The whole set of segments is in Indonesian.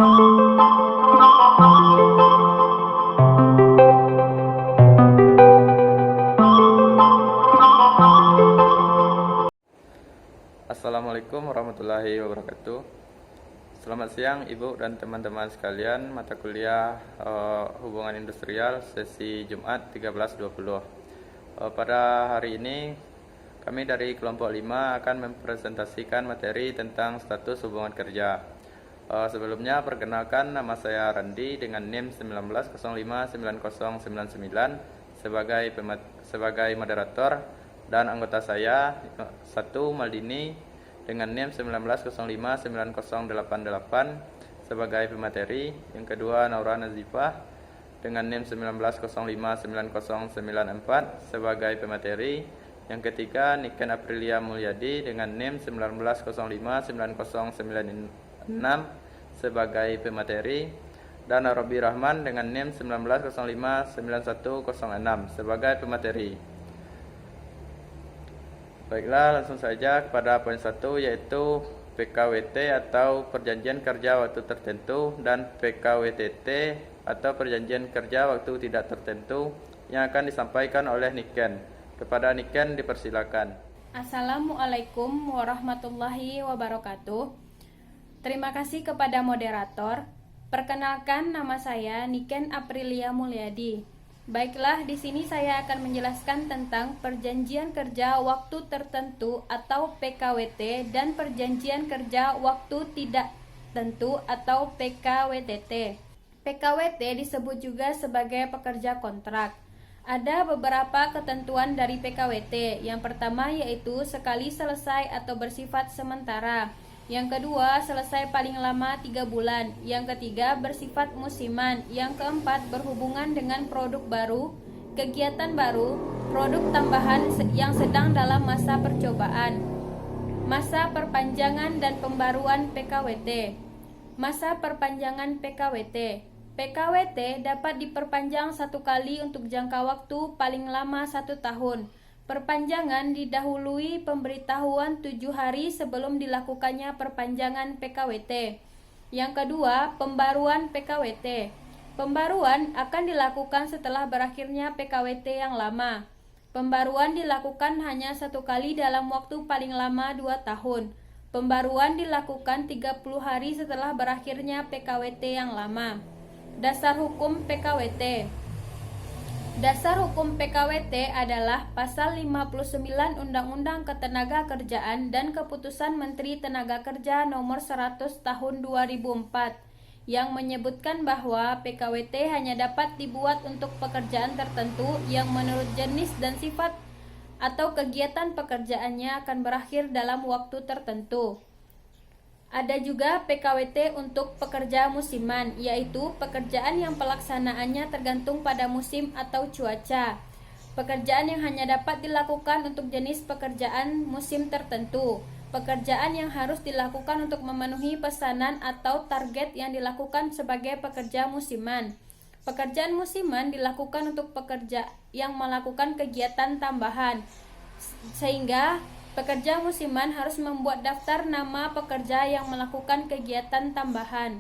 Assalamualaikum warahmatullahi wabarakatuh. Selamat siang Ibu dan teman-teman sekalian, mata kuliah Hubungan Industrial sesi Jumat 13.20. Pada hari ini kami dari kelompok 5 akan mempresentasikan materi tentang status hubungan kerja. Sebelumnya perkenalkan, nama saya Randi dengan NIM 19059099 sebagai moderator, dan anggota saya 1 Maldini dengan NIM 19059088 sebagai pemateri. Yang kedua Naura Nazifah dengan NIM 19059094 sebagai pemateri. Yang ketiga Niken Aprilia Mulyadi dengan NIM 19059096 sebagai pemateri, dan Robi Rahman dengan NIM 19059106 sebagai pemateri. Baiklah, langsung saja kepada poin 1, yaitu PKWT atau Perjanjian Kerja Waktu Tertentu dan PKWTT atau Perjanjian Kerja Waktu Tidak Tertentu yang akan disampaikan oleh Niken. Kepada Niken dipersilakan. Assalamualaikum warahmatullahi wabarakatuh. Terima kasih kepada moderator. Perkenalkan, nama saya Niken Aprilia Mulyadi. Baiklah, di sini saya akan menjelaskan tentang Perjanjian Kerja Waktu Tertentu atau PKWT dan Perjanjian Kerja Waktu Tidak Tentu atau PKWTT. PKWT disebut juga sebagai pekerja kontrak. Ada beberapa ketentuan dari PKWT. Yang pertama yaitu sekali selesai atau bersifat sementara. Yang kedua, selesai paling lama 3 bulan. Yang ketiga, bersifat musiman. Yang keempat, berhubungan dengan produk baru, kegiatan baru, produk tambahan yang sedang dalam masa percobaan. Masa perpanjangan dan pembaruan PKWT. Masa perpanjangan PKWT. PKWT dapat diperpanjang 1 kali untuk jangka waktu paling lama 1 tahun. Perpanjangan didahului pemberitahuan 7 hari sebelum dilakukannya perpanjangan PKWT. Yang kedua, pembaruan PKWT. Pembaruan akan dilakukan setelah berakhirnya PKWT yang lama. Pembaruan dilakukan hanya 1 kali dalam waktu paling lama 2 tahun. Pembaruan dilakukan 30 hari setelah berakhirnya PKWT yang lama. Dasar hukum PKWT. Dasar hukum PKWT adalah Pasal 59 Undang-Undang Ketenagakerjaan dan Keputusan Menteri Tenaga Kerja Nomor 100 Tahun 2004 yang menyebutkan bahwa PKWT hanya dapat dibuat untuk pekerjaan tertentu yang menurut jenis dan sifat atau kegiatan pekerjaannya akan berakhir dalam waktu tertentu. Ada juga PKWT untuk pekerja musiman, yaitu pekerjaan yang pelaksanaannya tergantung pada musim atau cuaca. Pekerjaan yang hanya dapat dilakukan untuk jenis pekerjaan musim tertentu. Pekerjaan yang harus dilakukan untuk memenuhi pesanan atau target yang dilakukan sebagai pekerja musiman. Pekerjaan musiman dilakukan untuk pekerja yang melakukan kegiatan tambahan, sehingga pekerja musiman harus membuat daftar nama pekerja yang melakukan kegiatan tambahan.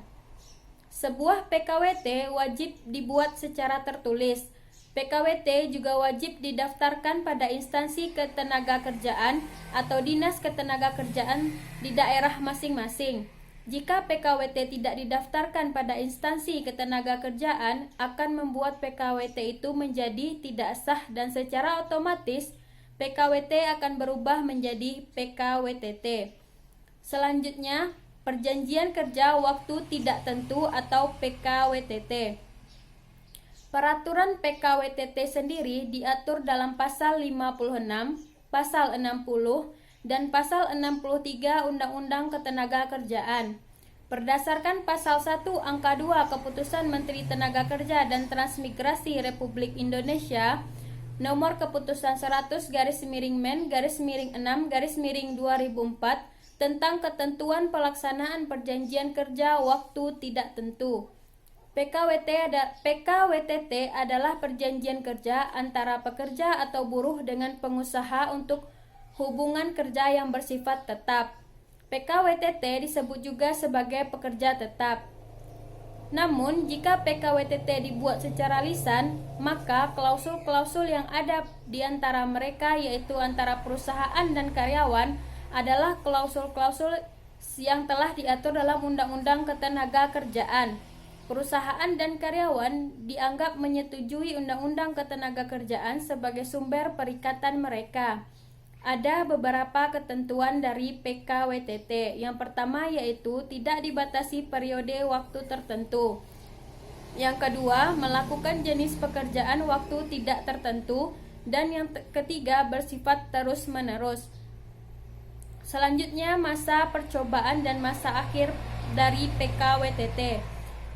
Sebuah PKWT wajib dibuat secara tertulis. PKWT juga wajib didaftarkan pada instansi ketenagakerjaan atau dinas ketenagakerjaan di daerah masing-masing. Jika PKWT tidak didaftarkan pada instansi ketenagakerjaan, akan membuat PKWT itu menjadi tidak sah dan secara otomatis PKWT akan berubah menjadi PKWTT. Selanjutnya, Perjanjian Kerja Waktu Tidak Tentu atau PKWTT. Peraturan PKWTT sendiri diatur dalam Pasal 56, Pasal 60, dan Pasal 63 Undang-Undang Ketenagakerjaan. Berdasarkan Pasal 1 Angka 2 Keputusan Menteri Tenaga Kerja dan Transmigrasi Republik Indonesia Nomor Keputusan 100-Men-6-2004 tentang ketentuan pelaksanaan Perjanjian Kerja Waktu Tidak Tentu. PKWTT adalah perjanjian kerja antara pekerja atau buruh dengan pengusaha untuk hubungan kerja yang bersifat tetap. PKWTT disebut juga sebagai pekerja tetap. Namun, jika PKWTT dibuat secara lisan, maka klausul-klausul yang ada di antara mereka, yaitu antara perusahaan dan karyawan, adalah klausul-klausul yang telah diatur dalam Undang-Undang Ketenagakerjaan. Perusahaan dan karyawan dianggap menyetujui Undang-Undang Ketenagakerjaan sebagai sumber perikatan mereka. Ada beberapa ketentuan dari PKWTT. Yang pertama yaitu tidak dibatasi periode waktu tertentu. Yang kedua, melakukan jenis pekerjaan waktu tidak tertentu. Dan yang ketiga, bersifat terus-menerus. Selanjutnya, masa percobaan dan masa akhir dari PKWTT.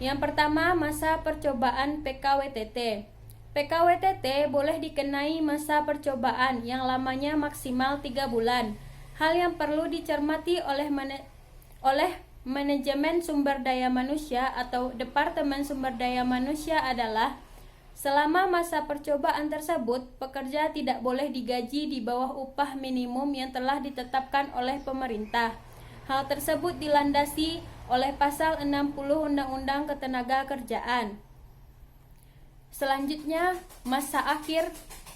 Yang pertama, masa percobaan PKWTT. PKWTT boleh dikenai masa percobaan yang lamanya maksimal 3 bulan. Hal yang perlu dicermati oleh manajemen sumber daya manusia atau Departemen Sumber Daya Manusia adalah selama masa percobaan tersebut, pekerja tidak boleh digaji di bawah upah minimum yang telah ditetapkan oleh pemerintah. Hal tersebut dilandasi oleh pasal 60 Undang-Undang Ketenagakerjaan. Selanjutnya, masa akhir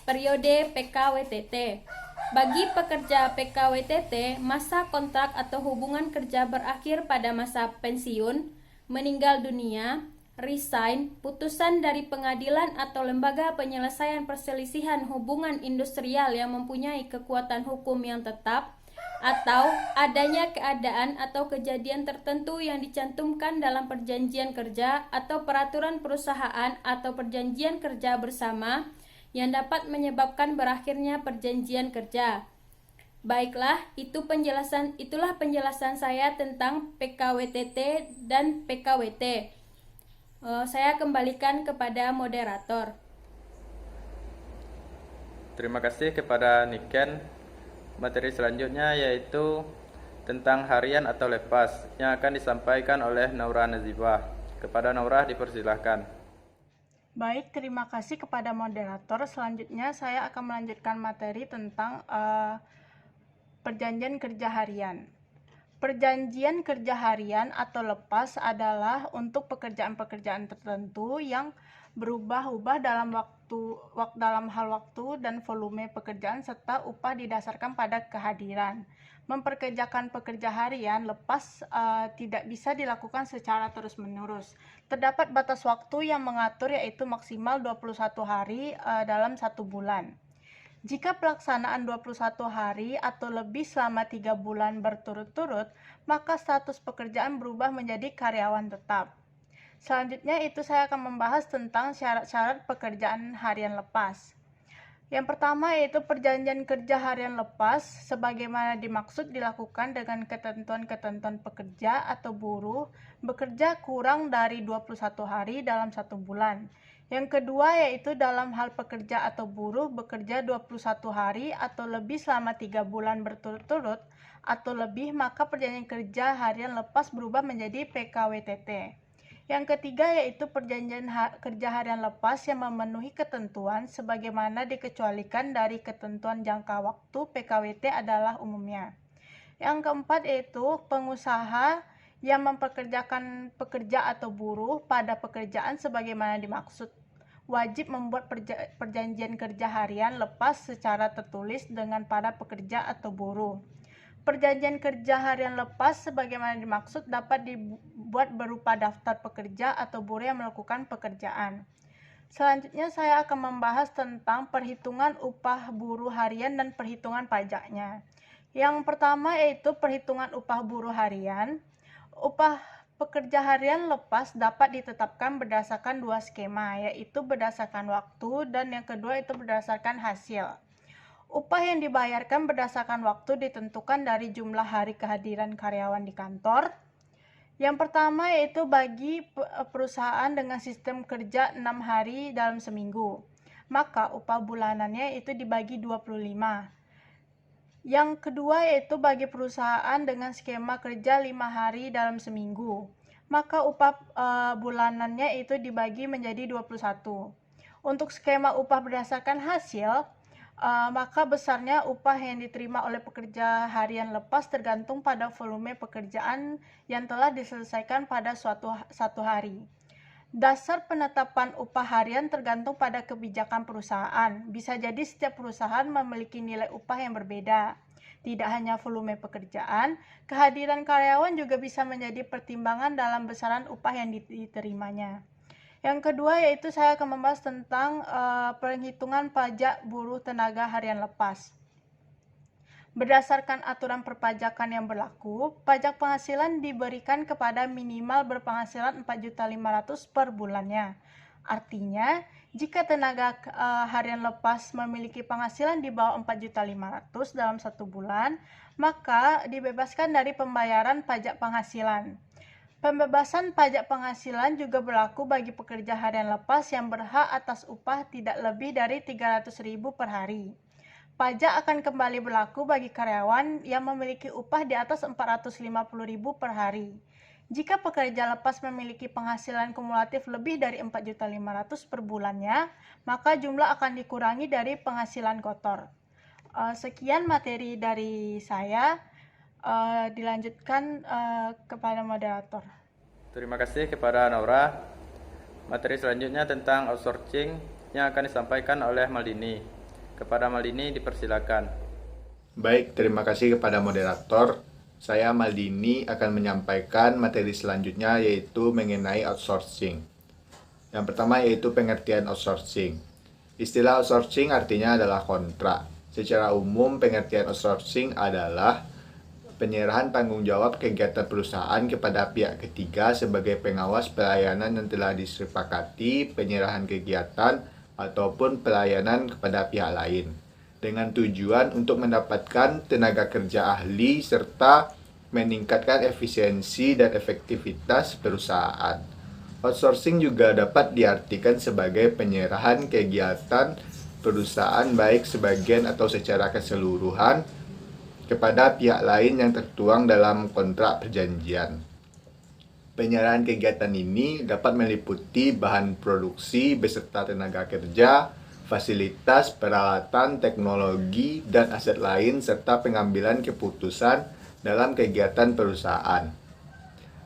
periode PKWTT. Bagi pekerja PKWTT, masa kontrak atau hubungan kerja berakhir pada masa pensiun, meninggal dunia, resign, putusan dari pengadilan atau lembaga penyelesaian perselisihan hubungan industrial yang mempunyai kekuatan hukum yang tetap, atau adanya keadaan atau kejadian tertentu yang dicantumkan dalam perjanjian kerja atau peraturan perusahaan atau perjanjian kerja bersama yang dapat menyebabkan berakhirnya perjanjian kerja. Baiklah, itulah penjelasan saya tentang PKWTT dan PKWT. Saya kembalikan kepada moderator. Terima kasih kepada Niken. Materi selanjutnya yaitu tentang harian atau lepas yang akan disampaikan oleh Naura Nazibah. Kepada Naura dipersilahkan. Baik, terima kasih kepada moderator. Selanjutnya saya akan melanjutkan materi tentang perjanjian kerja harian. Perjanjian kerja harian atau lepas adalah untuk pekerjaan-pekerjaan tertentu yang berubah-ubah dalam hal waktu dan volume pekerjaan serta upah didasarkan pada kehadiran. Memperkerjakan pekerja harian lepas tidak bisa dilakukan secara terus-menerus. Terdapat batas waktu yang mengatur yaitu maksimal 21 hari dalam 1 bulan. Jika pelaksanaan 21 hari atau lebih selama 3 bulan berturut-turut, maka status pekerjaan berubah menjadi karyawan tetap. Selanjutnya itu saya akan membahas tentang syarat-syarat pekerjaan harian lepas. Yang pertama yaitu perjanjian kerja harian lepas sebagaimana dimaksud dilakukan dengan ketentuan-ketentuan pekerja atau buruh bekerja kurang dari 21 hari dalam 1 bulan. Yang kedua yaitu dalam hal pekerja atau buruh bekerja 21 hari atau lebih selama 3 bulan berturut-turut atau lebih, maka perjanjian kerja harian lepas berubah menjadi PKWTT. Yang ketiga yaitu perjanjian kerja harian lepas yang memenuhi ketentuan sebagaimana dikecualikan dari ketentuan jangka waktu PKWT adalah umumnya. Yang keempat yaitu pengusaha yang mempekerjakan pekerja atau buruh pada pekerjaan sebagaimana dimaksud wajib membuat perjanjian kerja harian lepas secara tertulis dengan para pekerja atau buruh. Perjanjian kerja harian lepas sebagaimana dimaksud dapat dibuat berupa daftar pekerja atau buruh yang melakukan pekerjaan. Selanjutnya saya akan membahas tentang perhitungan upah buruh harian dan perhitungan pajaknya. Yang pertama yaitu perhitungan upah buruh harian. Upah pekerja harian lepas dapat ditetapkan berdasarkan 2 skema, yaitu berdasarkan waktu dan yang kedua itu berdasarkan hasil. Upah yang dibayarkan berdasarkan waktu ditentukan dari jumlah hari kehadiran karyawan di kantor. Yang pertama yaitu bagi perusahaan dengan sistem kerja 6 hari dalam seminggu, maka upah bulanannya itu dibagi 25. Yang kedua yaitu bagi perusahaan dengan skema kerja 5 hari dalam seminggu, maka upah bulanannya itu dibagi menjadi 21. Untuk skema upah berdasarkan hasil, maka besarnya upah yang diterima oleh pekerja harian lepas tergantung pada volume pekerjaan yang telah diselesaikan pada satu hari. Dasar penetapan upah harian tergantung pada kebijakan perusahaan. Bisa jadi setiap perusahaan memiliki nilai upah yang berbeda. Tidak hanya volume pekerjaan, kehadiran karyawan juga bisa menjadi pertimbangan dalam besaran upah yang diterimanya. Yang kedua yaitu saya akan membahas tentang perhitungan pajak buruh tenaga harian lepas. Berdasarkan aturan perpajakan yang berlaku, pajak penghasilan diberikan kepada minimal berpenghasilan 4.500.000 per bulannya. Artinya, jika tenaga harian lepas memiliki penghasilan di bawah 4.500.000 dalam 1 bulan, maka dibebaskan dari pembayaran pajak penghasilan. Pembebasan pajak penghasilan juga berlaku bagi pekerja harian lepas yang berhak atas upah tidak lebih dari 300.000 per hari. Pajak akan kembali berlaku bagi karyawan yang memiliki upah di atas 450.000 per hari. Jika pekerja lepas memiliki penghasilan kumulatif lebih dari 4.500.000 per bulannya, maka jumlah akan dikurangi dari penghasilan kotor. Sekian materi dari saya. Dilanjutkan kepada moderator. Terima kasih kepada Naura. Materi selanjutnya tentang outsourcing yang akan disampaikan oleh Maldini. Kepada Maldini dipersilakan. Baik, terima kasih kepada moderator. Saya Maldini akan menyampaikan materi selanjutnya yaitu mengenai outsourcing. Yang pertama yaitu pengertian outsourcing. Istilah outsourcing artinya adalah kontrak. Secara umum pengertian outsourcing adalah penyerahan tanggung jawab kegiatan perusahaan kepada pihak ketiga sebagai pengawas pelayanan yang telah disepakati penyerahan kegiatan ataupun pelayanan kepada pihak lain dengan tujuan untuk mendapatkan tenaga kerja ahli serta meningkatkan efisiensi dan efektivitas perusahaan. Outsourcing juga dapat diartikan sebagai penyerahan kegiatan perusahaan baik sebagian atau secara keseluruhan kepada pihak lain yang tertuang dalam kontrak perjanjian. Penyerahan kegiatan ini dapat meliputi bahan produksi beserta tenaga kerja, fasilitas, peralatan, teknologi, dan aset lain serta pengambilan keputusan dalam kegiatan perusahaan.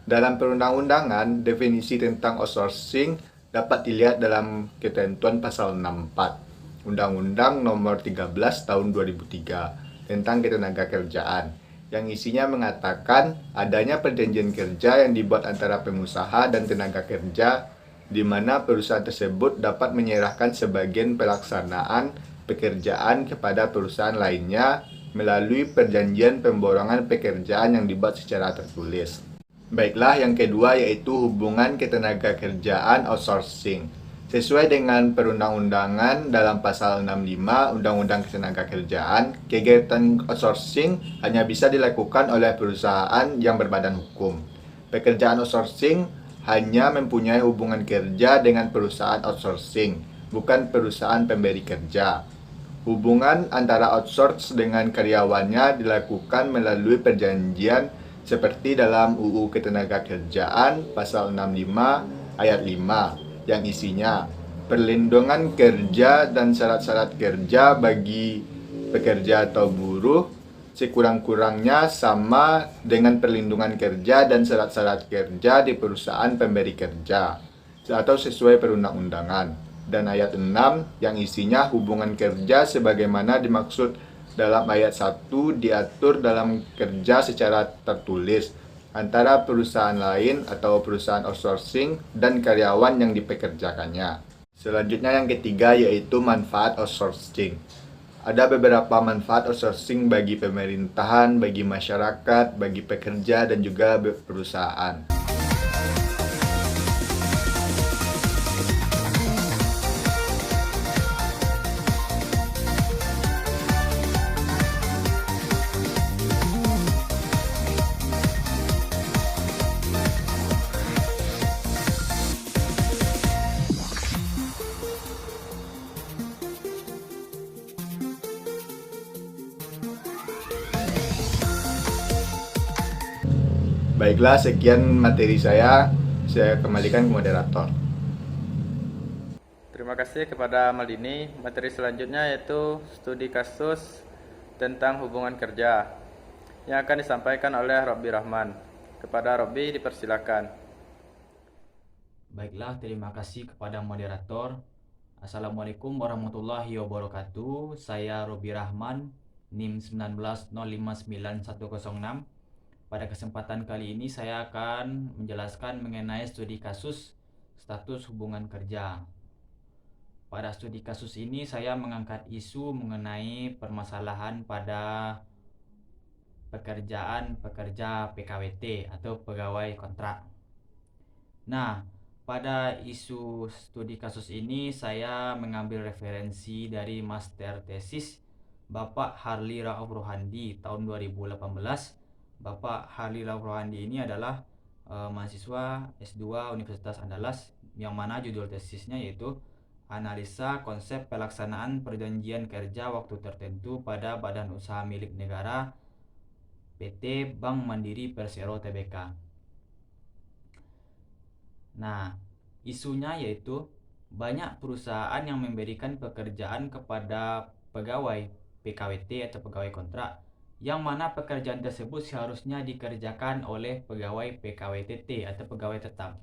Dalam perundang-undangan, definisi tentang outsourcing dapat dilihat dalam ketentuan pasal 64 Undang-Undang Nomor 13 Tahun 2003 tentang ketenaga kerjaan, yang isinya mengatakan adanya perjanjian kerja yang dibuat antara pengusaha dan tenaga kerja, di mana perusahaan tersebut dapat menyerahkan sebagian pelaksanaan pekerjaan kepada perusahaan lainnya melalui perjanjian pemborongan pekerjaan yang dibuat secara tertulis. Baiklah, yang kedua yaitu hubungan ketenaga kerjaan outsourcing. Sesuai dengan perundang-undangan dalam pasal 65 Undang-Undang Ketenagakerjaan, kegiatan outsourcing hanya bisa dilakukan oleh perusahaan yang berbadan hukum. Pekerjaan outsourcing hanya mempunyai hubungan kerja dengan perusahaan outsourcing, bukan perusahaan pemberi kerja. Hubungan antara outsource dengan karyawannya dilakukan melalui perjanjian seperti dalam UU Ketenagakerjaan pasal 65 ayat 5 yang isinya perlindungan kerja dan syarat-syarat kerja bagi pekerja atau buruh sekurang-kurangnya sama dengan perlindungan kerja dan syarat-syarat kerja di perusahaan pemberi kerja atau sesuai perundang-undangan, dan ayat 6 yang isinya hubungan kerja sebagaimana dimaksud dalam ayat 1 diatur dalam kerja secara tertulis antara perusahaan lain atau perusahaan outsourcing dan karyawan yang dipekerjakannya. Selanjutnya yang ketiga yaitu manfaat outsourcing. Ada beberapa manfaat outsourcing bagi pemerintahan, bagi masyarakat, bagi pekerja dan juga perusahaan. Baiklah, sekian materi saya kembalikan ke moderator. Terima kasih kepada Maldini. Materi selanjutnya yaitu studi kasus tentang hubungan kerja yang akan disampaikan oleh Robby Rahman. Kepada Robby dipersilakan. Baiklah, terima kasih kepada moderator. Assalamualaikum warahmatullahi wabarakatuh. Saya Robi Rahman, NIM 190591106. Pada kesempatan kali ini saya akan menjelaskan mengenai studi kasus status hubungan kerja. Pada studi kasus ini saya mengangkat isu mengenai permasalahan pada pekerjaan pekerja PKWT atau pegawai kontrak. Nah, pada isu studi kasus ini saya mengambil referensi dari master tesis Bapak Harli Rauf Rohandi tahun 2018. Bapak Harli Rauf Rohandi ini adalah mahasiswa S2 Universitas Andalas, yang mana judul tesisnya yaitu Analisa Konsep Pelaksanaan Perjanjian Kerja Waktu Tertentu pada Badan Usaha Milik Negara PT Bank Mandiri Persero Tbk. Nah, isunya yaitu banyak perusahaan yang memberikan pekerjaan kepada pegawai PKWT atau pegawai kontrak, yang mana pekerjaan tersebut seharusnya dikerjakan oleh pegawai PKWTT atau pegawai tetap.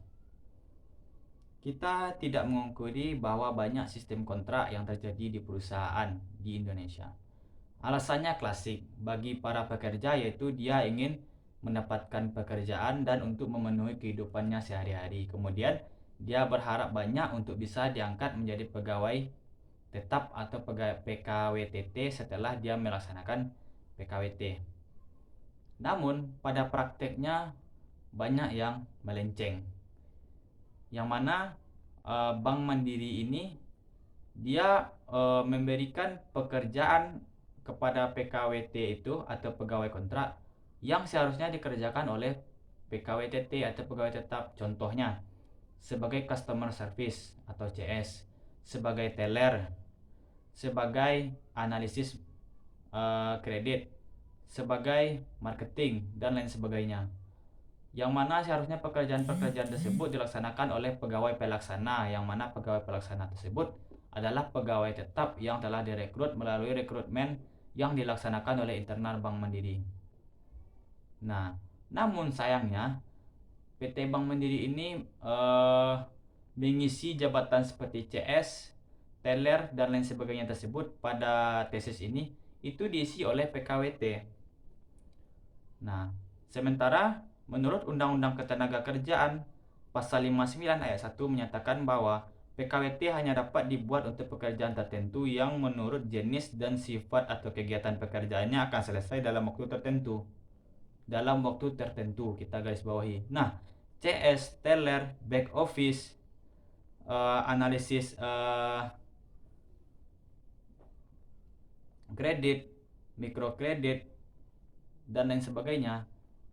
Kita tidak mengungkiri bahwa banyak sistem kontrak yang terjadi di perusahaan di Indonesia. Alasannya klasik bagi para pekerja, yaitu dia ingin mendapatkan pekerjaan dan untuk memenuhi kehidupannya sehari-hari. Kemudian dia berharap banyak untuk bisa diangkat menjadi pegawai tetap atau pegawai PKWTT setelah dia melaksanakan PKWT. Namun pada prakteknya banyak yang melenceng, yang mana Bank Mandiri ini dia memberikan pekerjaan kepada PKWT itu atau pegawai kontrak yang seharusnya dikerjakan oleh PKWTT atau pegawai tetap. Contohnya sebagai customer service atau CS, sebagai teller, sebagai analisis kredit, sebagai marketing, dan lain sebagainya. Yang mana seharusnya pekerjaan-pekerjaan tersebut dilaksanakan oleh pegawai pelaksana, yang mana pegawai pelaksana tersebut adalah pegawai tetap yang telah direkrut melalui rekrutmen yang dilaksanakan oleh internal Bank Mandiri. Nah, namun sayangnya PT Bank Mandiri ini mengisi jabatan seperti CS, teller, dan lain sebagainya tersebut pada tesis ini itu diisi oleh PKWT. Nah, sementara menurut Undang-Undang Ketenagakerjaan Pasal 59 ayat 1 menyatakan bahwa PKWT hanya dapat dibuat untuk pekerjaan tertentu yang menurut jenis dan sifat atau kegiatan pekerjaannya akan selesai dalam waktu tertentu. Dalam waktu tertentu, kita garis bawahi. Nah, CS, teller, back office, analisis kredit, mikrokredit, dan lain sebagainya,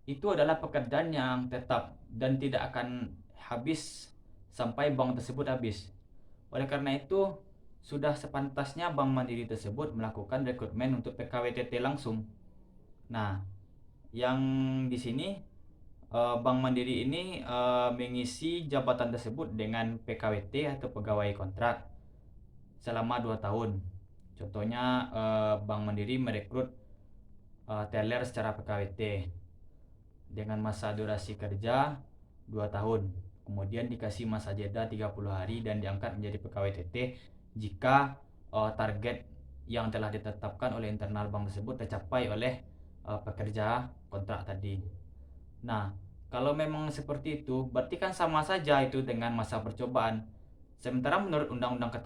itu adalah pekerjaan yang tetap dan tidak akan habis sampai bank tersebut habis. Oleh karena itu, sudah sepantasnya Bank Mandiri tersebut melakukan rekrutmen untuk PKWTT langsung. Nah, yang di sini Bank Mandiri ini mengisi jabatan tersebut dengan PKWT atau pegawai kontrak selama 2 tahun. Contohnya Bank Mandiri merekrut teller secara PKWT dengan masa durasi kerja 2 tahun. Kemudian dikasih masa jeda 30 hari dan diangkat menjadi pegawai TT jika target yang telah ditetapkan oleh internal bank tersebut tercapai oleh pekerja kontrak tadi. Nah, kalau memang seperti itu, berarti kan sama saja itu dengan masa percobaan. Sementara menurut Undang-Undang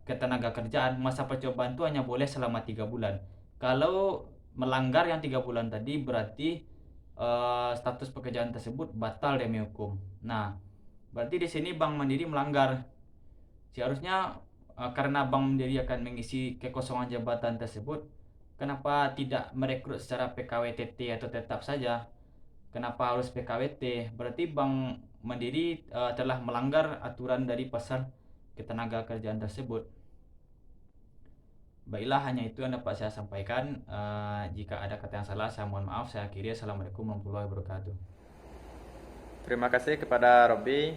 Ketenagakerjaan, masa percobaan itu hanya boleh selama 3 bulan. Kalau melanggar yang 3 bulan tadi, berarti status pekerjaan tersebut batal demi hukum. Nah, berarti di sini Bank Mandiri melanggar. Seharusnya karena Bank Mandiri akan mengisi kekosongan jabatan tersebut, kenapa tidak merekrut secara PKWTT atau tetap saja? Kenapa harus PKWT? Berarti Bank Mandiri telah melanggar aturan dari pasal ketenagakerjaan tersebut. Baiklah, hanya itu yang dapat saya sampaikan. Jika ada kata yang salah, saya mohon maaf. Saya akhiri. Assalamualaikum warahmatullahi wabarakatuh. Terima kasih kepada Robi.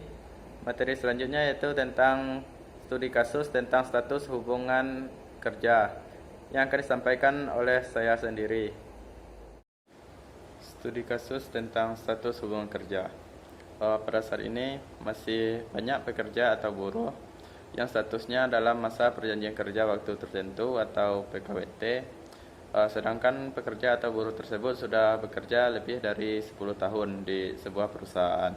Materi selanjutnya yaitu tentang studi kasus tentang status hubungan kerja yang akan disampaikan oleh saya sendiri. Studi kasus tentang status hubungan kerja. pada saat ini masih banyak pekerja atau buruh yang statusnya dalam masa perjanjian kerja waktu tertentu atau PKWT, sedangkan pekerja atau buruh tersebut sudah bekerja lebih dari 10 tahun di sebuah perusahaan.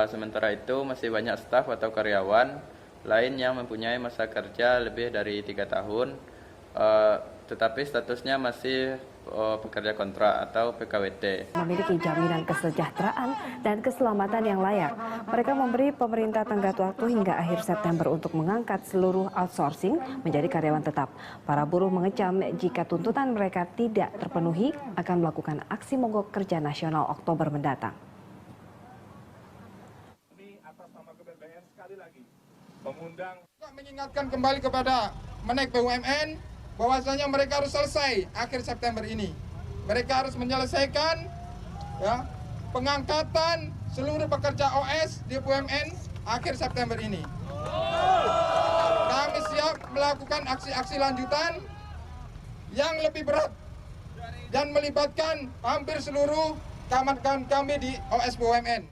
Sementara itu masih banyak staf atau karyawan lain yang mempunyai masa kerja lebih dari 3 tahun, tetapi statusnya masih pekerja kontrak atau PKWT. Memiliki jaminan kesejahteraan dan keselamatan yang layak. Mereka memberi pemerintah tenggat waktu hingga akhir September untuk mengangkat seluruh outsourcing menjadi karyawan tetap. Para buruh mengecam jika tuntutan mereka tidak terpenuhi akan melakukan aksi mogok kerja nasional Oktober mendatang. Mengingatkan kembali kepada Menek BUMN bahwasanya mereka harus selesai akhir September ini. Mereka harus menyelesaikan pengangkatan seluruh pekerja OS di BUMN akhir September ini. Kami siap melakukan aksi-aksi lanjutan yang lebih berat dan melibatkan hampir seluruh kawan-kawan kami di OS BUMN.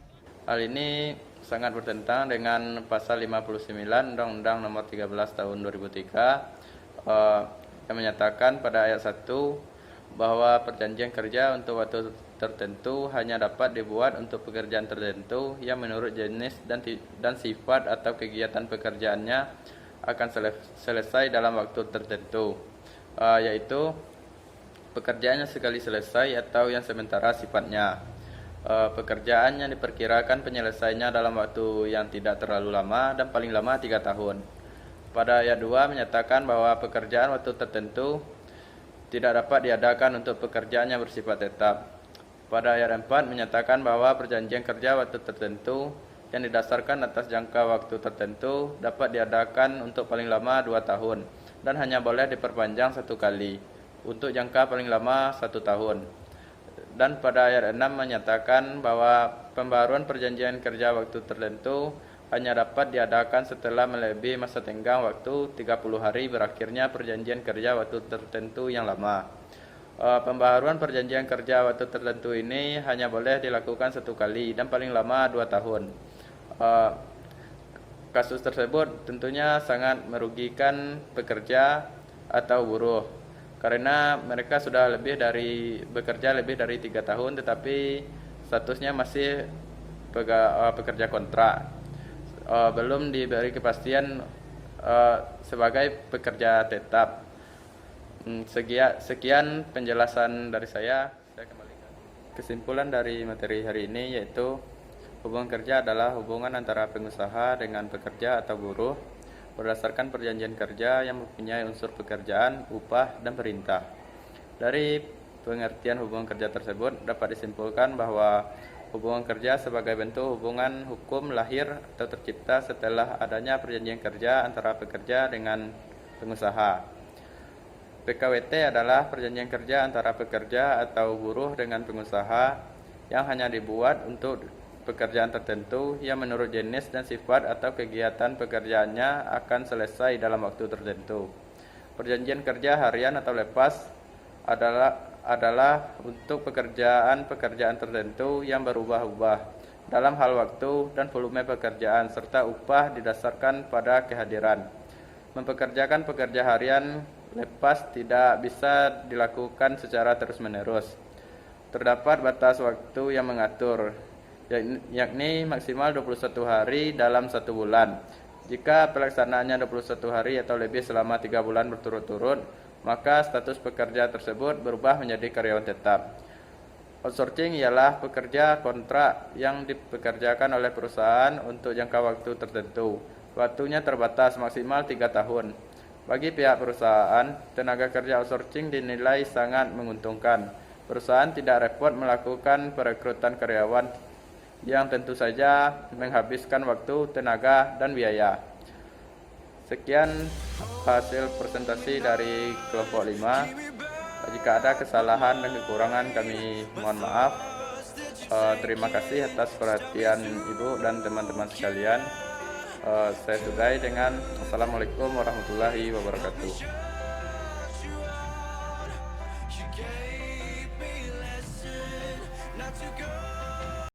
Hal ini sangat bertentangan dengan pasal 59 Undang-Undang Nomor 13 Tahun 2003 yang menyatakan pada ayat 1 bahwa perjanjian kerja untuk waktu tertentu hanya dapat dibuat untuk pekerjaan tertentu yang menurut jenis dan sifat atau kegiatan pekerjaannya akan selesai dalam waktu tertentu, yaitu pekerjaannya sekali selesai atau yang sementara sifatnya. Pekerjaan yang diperkirakan penyelesaiannya dalam waktu yang tidak terlalu lama dan paling lama 3 tahun. Pada ayat 2 menyatakan bahwa pekerjaan waktu tertentu tidak dapat diadakan untuk pekerjaan yang bersifat tetap. Pada ayat 4 menyatakan bahwa perjanjian kerja waktu tertentu yang didasarkan atas jangka waktu tertentu dapat diadakan untuk paling lama 2 tahun dan hanya boleh diperpanjang 1 kali untuk jangka paling lama 1 tahun. Dan pada ayat 6 menyatakan bahwa pembaruan perjanjian kerja waktu tertentu hanya dapat diadakan setelah melebihi masa tenggang waktu 30 hari berakhirnya perjanjian kerja waktu tertentu yang lama. Pembaharuan perjanjian kerja waktu tertentu ini hanya boleh dilakukan 1 kali dan paling lama 2 tahun. Kasus tersebut tentunya sangat merugikan pekerja atau buruh karena mereka sudah bekerja lebih dari 3 tahun tetapi statusnya masih pekerja kontrak. Belum diberi kepastian sebagai pekerja tetap. Sekian penjelasan dari saya kembalikan. Kesimpulan dari materi hari ini yaitu hubungan kerja adalah hubungan antara pengusaha dengan pekerja atau buruh berdasarkan perjanjian kerja yang mempunyai unsur pekerjaan, upah, dan perintah. Dari pengertian hubungan kerja tersebut dapat disimpulkan bahwa hubungan kerja sebagai bentuk hubungan hukum lahir atau tercipta setelah adanya perjanjian kerja antara pekerja dengan pengusaha. PKWT adalah perjanjian kerja antara pekerja atau buruh dengan pengusaha yang hanya dibuat untuk pekerjaan tertentu yang menurut jenis dan sifat atau kegiatan pekerjaannya akan selesai dalam waktu tertentu. Perjanjian kerja harian atau lepas adalah untuk pekerjaan tertentu yang berubah-ubah dalam hal waktu dan volume pekerjaan serta upah didasarkan pada kehadiran. Mempekerjakan pekerja harian lepas tidak bisa dilakukan secara terus-menerus. Terdapat batas waktu yang mengatur, yakni maksimal 21 hari dalam 1 bulan. Jika pelaksanaannya 21 hari atau lebih selama 3 bulan berturut-turut, maka status pekerja tersebut berubah menjadi karyawan tetap. Outsourcing ialah pekerja kontrak yang dipekerjakan oleh perusahaan untuk jangka waktu tertentu. Waktunya terbatas maksimal 3 tahun. Bagi pihak perusahaan, tenaga kerja outsourcing dinilai sangat menguntungkan. Perusahaan tidak repot melakukan perekrutan karyawan yang tentu saja menghabiskan waktu, tenaga, dan biaya. Sekian hasil presentasi dari kelompok 5. Jika ada kesalahan dan kekurangan kami mohon maaf. Terima kasih atas perhatian Ibu dan teman-teman sekalian. Saya sudahi dengan Assalamualaikum warahmatullahi wabarakatuh.